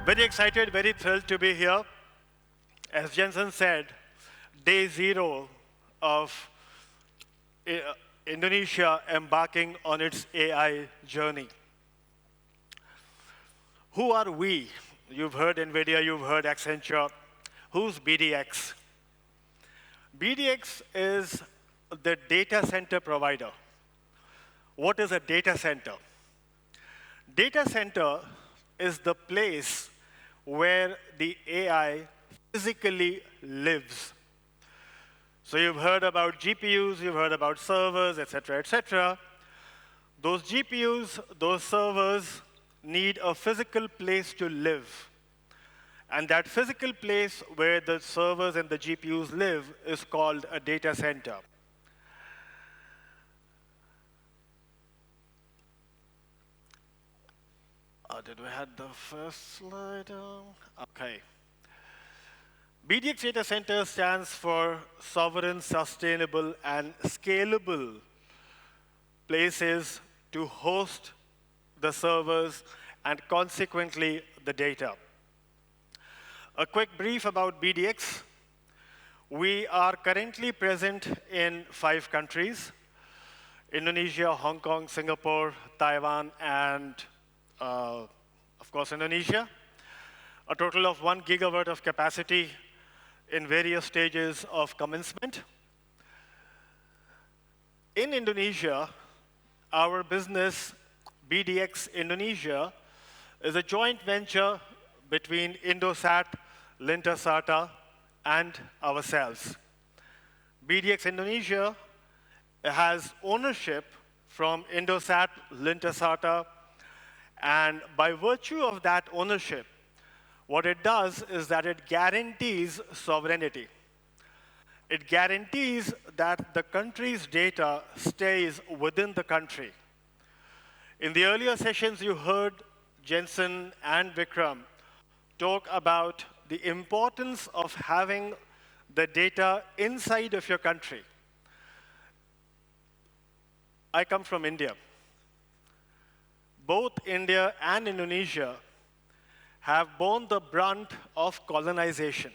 Very excited, very thrilled to be here. As Jensen said, day zero of Indonesia embarking on its AI journey. Who are we? You've heard NVIDIA, you've heard Accenture. Who's BDX? BDX is the data center provider. What is a data center? Data center is the place where the AI physically lives. So you've heard about GPUs, you've heard about servers, et cetera, et cetera. Those GPUs, those servers need a physical place to live. And that physical place where the servers and the GPUs live is called a data center. Did we have the first slide? OK. BDX Data Center stands for sovereign, sustainable, and scalable places to host the servers and consequently the data. A quick brief about BDX. We are currently present in 5 countries: Indonesia, Hong Kong, Singapore, Taiwan, and of course, Indonesia. A total of 1 gigawatt of capacity in various stages of commencement. In Indonesia, our business, BDX Indonesia, is a joint venture between Indosat, Lintasarta, and ourselves. BDX Indonesia has ownership from Indosat, Lintasarta, and by virtue of that ownership, what it does is that it guarantees sovereignty. It guarantees that the country's data stays within the country. In the earlier sessions, you heard Jensen and Vikram talk about the importance of having the data inside of your country. I come from India. Both India and Indonesia have borne the brunt of colonization.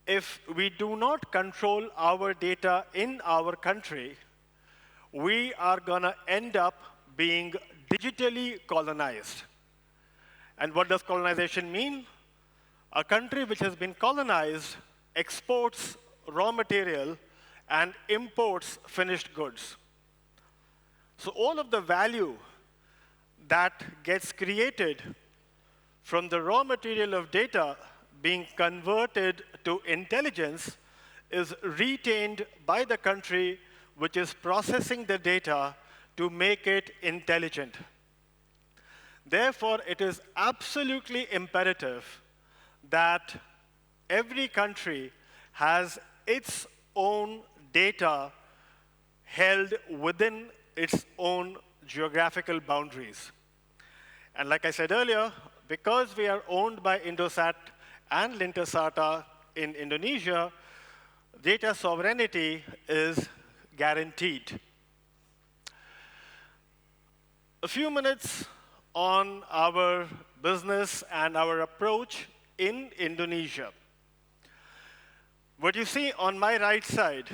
If we do not control our data in our country, we are going to end up being digitally colonized. And what does colonization mean? A country which has been colonized exports raw material and imports finished goods. So all of the value that gets created from the raw material of data being converted to intelligence is retained by the country which is processing the data to make it intelligent. Therefore, it is absolutely imperative that every country has its own data held within its own geographical boundaries. And like I said earlier, because we are owned by Indosat and Lintasarta in Indonesia, data sovereignty is guaranteed. A few minutes on our business and our approach in Indonesia. What you see on my right side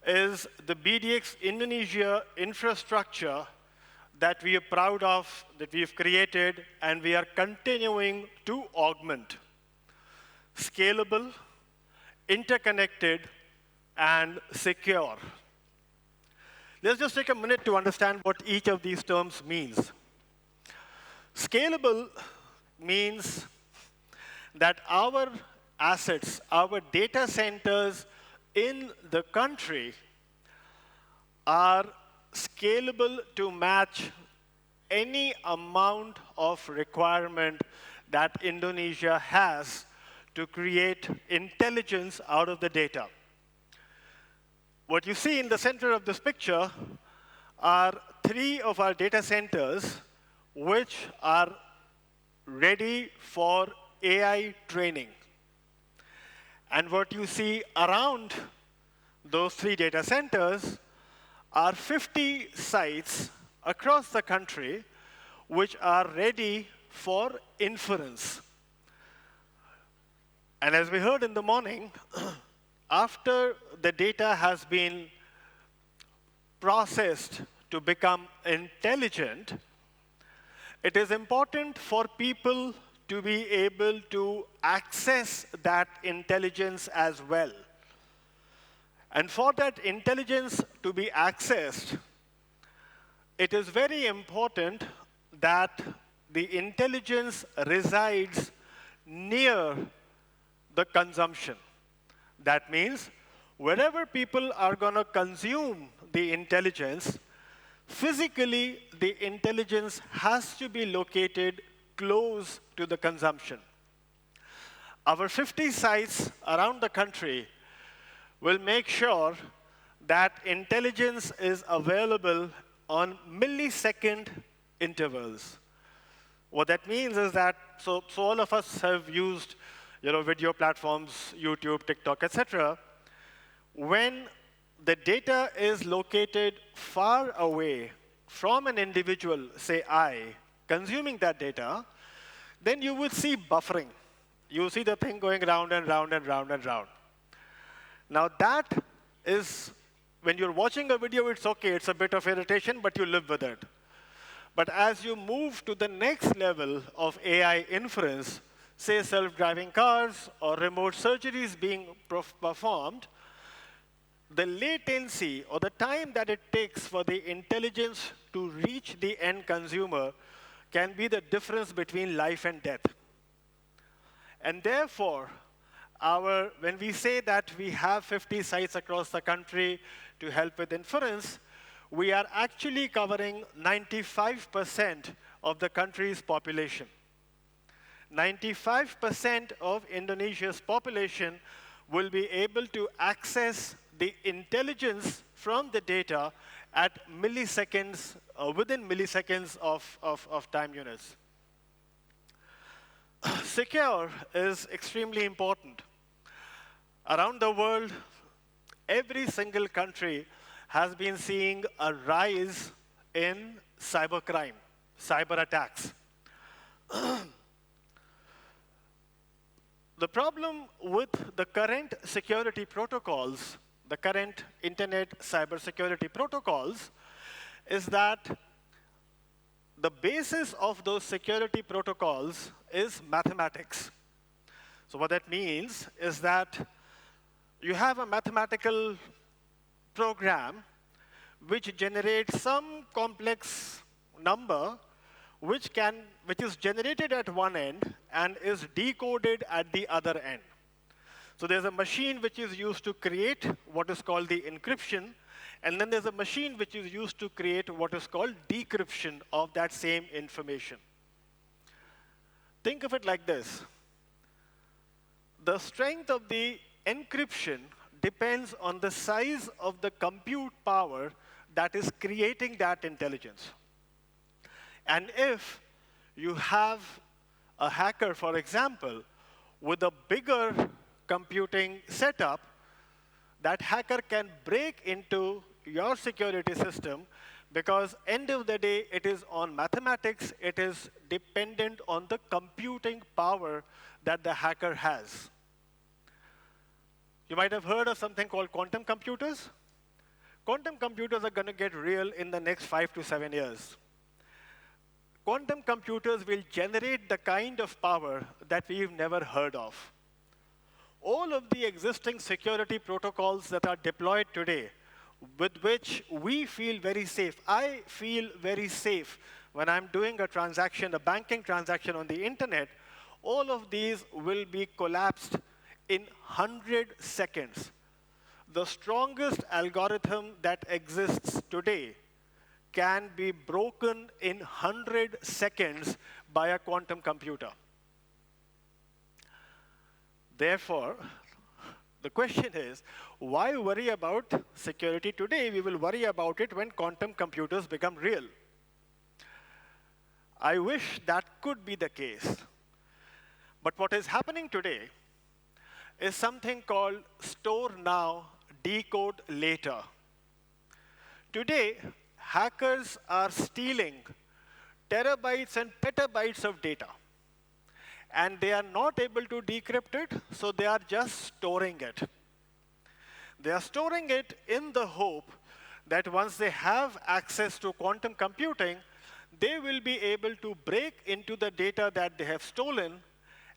is the BDX Indonesia infrastructure that we are proud of, that we've created, and we are continuing to augment. Scalable, interconnected, and secure. Let's just take a minute to understand what each of these terms means. Scalable means that our assets, our data centers in the country are scalable to match any amount of requirement that Indonesia has to create intelligence out of the data. What you see in the center of this picture are 3 of our data centers which are ready for AI training. And what you see around those 3 data centers are 50 sites across the country which are ready for inference. And as we heard in the morning, after the data has been processed to become intelligent, it is important for people to be able to access that intelligence as well. And for that intelligence to be accessed, it is very important that the intelligence resides near the consumption. That means wherever people are going to consume the intelligence, physically the intelligence has to be located close to the consumption. Our 50 sites around the country will make sure that intelligence is available on millisecond intervals. What that means is that, so all of us have used video platforms, YouTube, TikTok, etc. When the data is located far away from an individual, say I, consuming that data, then you will see buffering. You see the thing going round and round and round and round. Now that is, when you're watching a video, it's okay, it's a bit of irritation, but you live with it. But as you move to the next level of AI inference, say self-driving cars or remote surgeries being performed, the latency or the time that it takes for the intelligence to reach the end consumer can be the difference between life and death. And therefore, when we say that we have 50 sites across the country to help with inference, we are actually covering 95% of the country's population. 95% of Indonesia's population will be able to access the intelligence from the data at milliseconds, within milliseconds of time units. Secure is extremely important. Around the world, every single country has been seeing a rise in cybercrime, cyber attacks. The problem with the current security protocols, the current internet cybersecurity protocols, is that the basis of those security protocols is mathematics. So what that means is that you have a mathematical program which generates some complex number which is generated at one end and is decoded at the other end. So there's a machine which is used to create what is called the encryption, and then there's a machine which is used to create what is called decryption of that same information. Think of it like this. The strength of the encryption depends on the size of the compute power that is creating that intelligence. And if you have a hacker, for example, with a bigger computing setup, that hacker can break into your security system because end of the day, it is on mathematics, it is dependent on the computing power that the hacker has. You might have heard of something called quantum computers. Quantum computers are going to get real in the next 5 to 7 years. Quantum computers will generate the kind of power that we've never heard of. All of the existing security protocols that are deployed today, with which we feel very safe. I feel very safe when I'm doing a transaction, a banking transaction on the internet. All of these will be collapsed in 100 seconds. The strongest algorithm that exists today can be broken in 100 seconds by a quantum computer. Therefore, the question is, why worry about security today? We will worry about it when quantum computers become real. I wish that could be the case. But what is happening today is something called store now, decode later. Today, hackers are stealing terabytes and petabytes of data. And they are not able to decrypt it, so they are just storing it. They are storing it in the hope that once they have access to quantum computing, they will be able to break into the data that they have stolen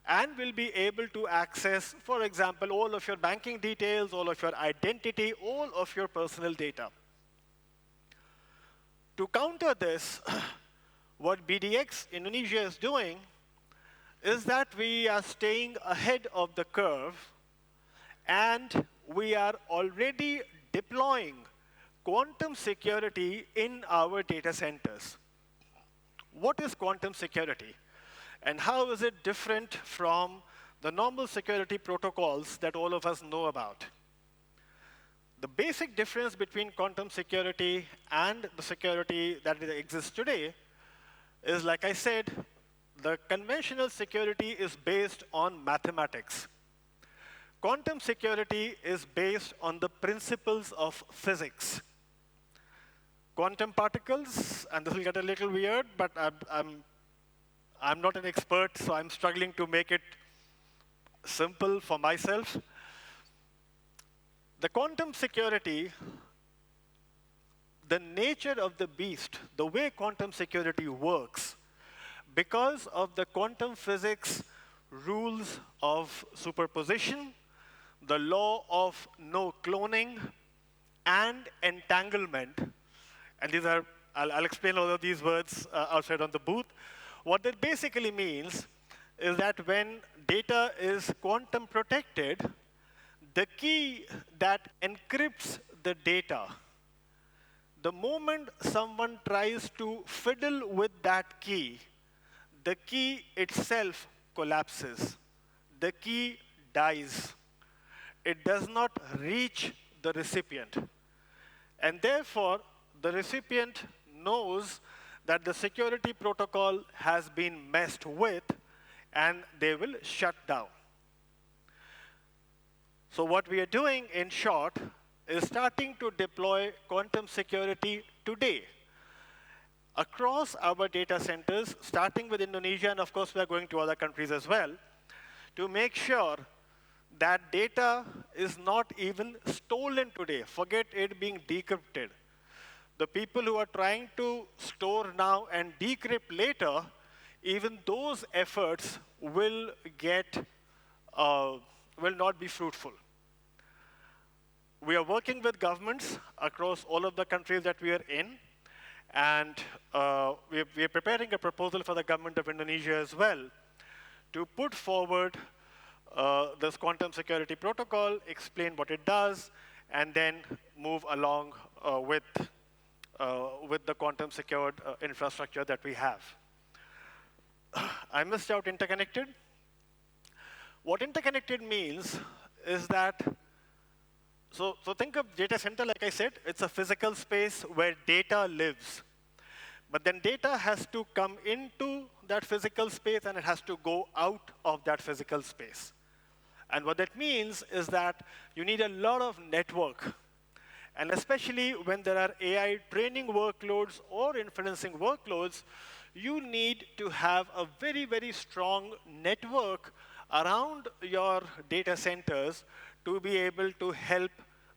and will be able to access, for example, all of your banking details, all of your identity, all of your personal data. To counter this, what BDX Indonesia is doing is that we are staying ahead of the curve, and we are already deploying quantum security in our data centers. What is quantum security? And how is it different from the normal security protocols that all of us know about? The basic difference between quantum security and the security that exists today is, like I said, the conventional security is based on mathematics. Quantum security is based on the principles of physics. Quantum particles, and this will get a little weird, but I'm not an expert, so I'm struggling to make it simple for myself. The quantum security, the nature of the beast, the way quantum security works, because of the quantum physics rules of superposition, the law of no cloning, and entanglement, and these are, I'll explain all of these words outside on the booth. What that basically means is that when data is quantum protected, the key that encrypts the data, the moment someone tries to fiddle with that key, the key itself collapses. The key dies. It does not reach the recipient. And therefore, the recipient knows that the security protocol has been messed with, and they will shut down. So what we are doing, in short, is starting to deploy quantum security today across our data centers, starting with Indonesia, and of course we are going to other countries as well, to make sure that data is not even stolen today. Forget it being decrypted. The people who are trying to store now and decrypt later, even those efforts will not be fruitful. We are working with governments across all of the countries that we are in, and we are preparing a proposal for the government of Indonesia as well to put forward this quantum security protocol, explain what it does, and then move along with the quantum secured infrastructure that we have. I missed out interconnected. What interconnected means is that, so think of data center, like I said, it's a physical space where data lives. But then data has to come into that physical space, and it has to go out of that physical space. And what that means is that you need a lot of network. And especially when there are AI training workloads or inferencing workloads, you need to have a very, very strong network around your data centers to be able to help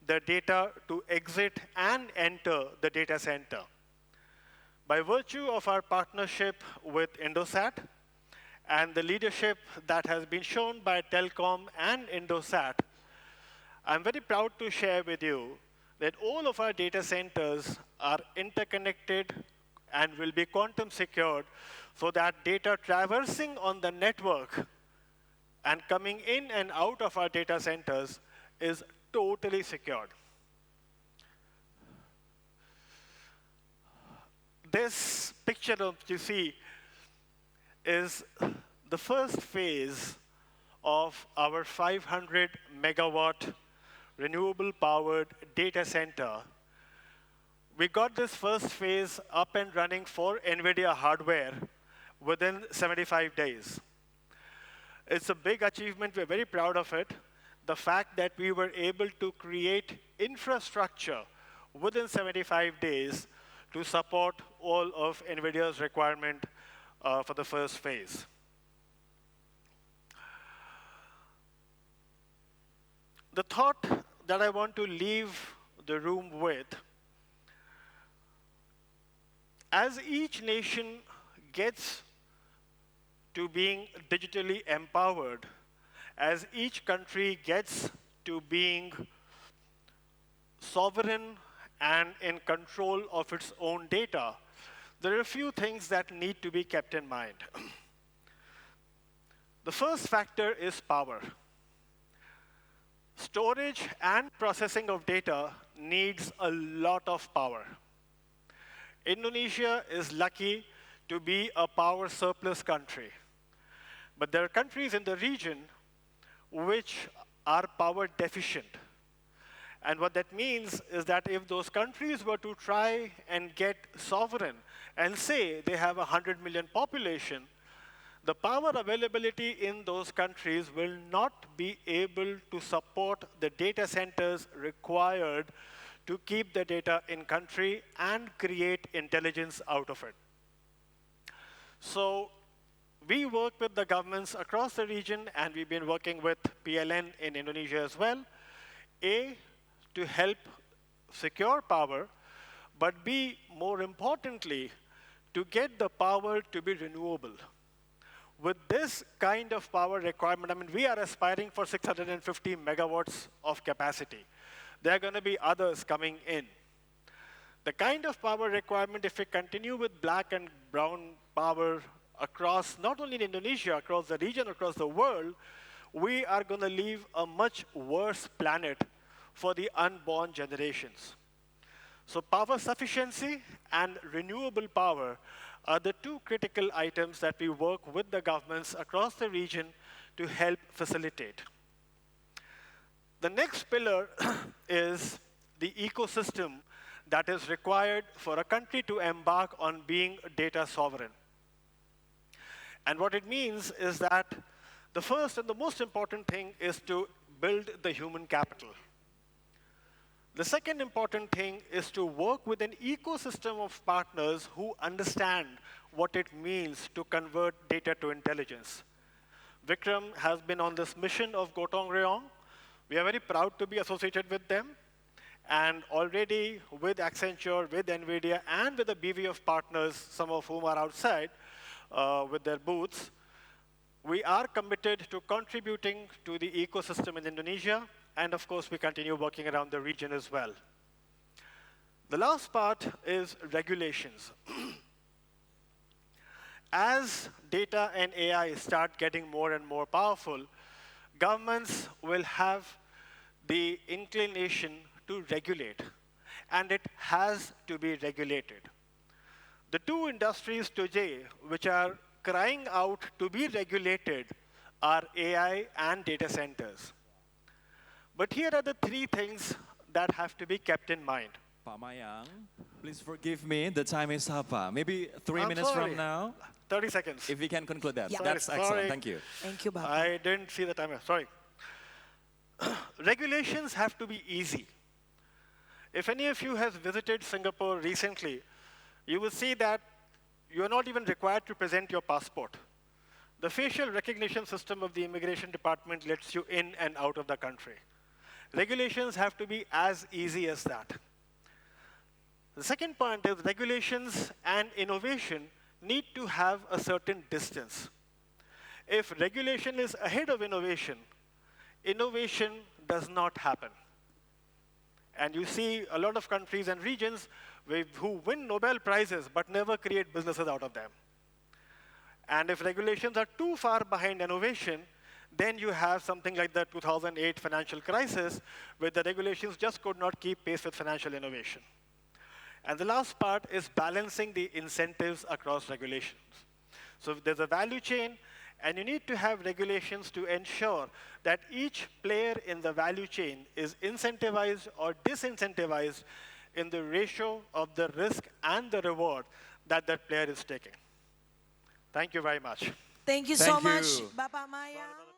the data to exit and enter the data center. By virtue of our partnership with Indosat and the leadership that has been shown by Telkom and Indosat, I'm very proud to share with you that all of our data centers are interconnected and will be quantum secured, so that data traversing on the network and coming in and out of our data centers is totally secured. This picture that you see is the first phase of our 500 megawatt renewable powered data center. We got this first phase up and running for NVIDIA hardware within 75 days. It's a big achievement. We're very proud of it. The fact that we were able to create infrastructure within 75 days to support all of NVIDIA's requirement for the first phase. The thought that I want to leave the room with, as each nation gets to being digitally empowered, as each country gets to being sovereign and in control of its own data, there are a few things that need to be kept in mind. The first factor is power. Storage and processing of data needs a lot of power. Indonesia is lucky to be a power surplus country. But there are countries in the region which are power deficient. And what that means is that if those countries were to try and get sovereign and say they have a 100 million population, the power availability in those countries will not be able to support the data centers required to keep the data in country and create intelligence out of it. So we work with the governments across the region, and we've been working with PLN in Indonesia as well, A, to help secure power, but B, more importantly, to get the power to be renewable. With this kind of power requirement, I mean, we are aspiring for 650 megawatts of capacity. There are going to be others coming in. The kind of power requirement, if we continue with black and brown power across, not only in Indonesia, across the region, across the world, we are going to leave a much worse planet for the unborn generations. So power sufficiency and renewable power are the two critical items that we work with the governments across the region to help facilitate. The next pillar is the ecosystem that is required for a country to embark on being data sovereign. And what it means is that the first and the most important thing is to build the human capital. The second important thing is to work with an ecosystem of partners who understand what it means to convert data to intelligence. Vikram has been on this mission of Gotong Royong. We are very proud to be associated with them. And already with Accenture, with NVIDIA, and with a bevy of partners, some of whom are outside with their booths, we are committed to contributing to the ecosystem in Indonesia. And of course, we continue working around the region as well. The last part is regulations. As data and AI start getting more and more powerful, governments will have the inclination to regulate, and it has to be regulated. The two industries today which are crying out to be regulated are AI and data centers. But here are the three things that have to be kept in mind. Pak Mayang, please forgive me, the time is up. Maybe 3 minutes sorry. from now. 30 seconds. If we can conclude that. Yeah. That's Sorry. excellent, thank you. Thank you, Bapak. I didn't see the timer, sorry. Regulations have to be easy. If any of you has visited Singapore recently, you will see that you are not even required to present your passport. The facial recognition system of the immigration department lets you in and out of the country. Regulations have to be as easy as that. The second point is regulations and innovation need to have a certain distance. If regulation is ahead of innovation, innovation does not happen. And you see a lot of countries and regions who win Nobel Prizes but never create businesses out of them. And if regulations are too far behind innovation, then you have something like the 2008 financial crisis, where the regulations just could not keep pace with financial innovation. And the last part is balancing the incentives across regulations. So there's a value chain, and you need to have regulations to ensure that each player in the value chain is incentivized or disincentivized in the ratio of the risk and the reward that that player is taking. Thank you very much. Thank you so Thank much, you. Bapak Maya.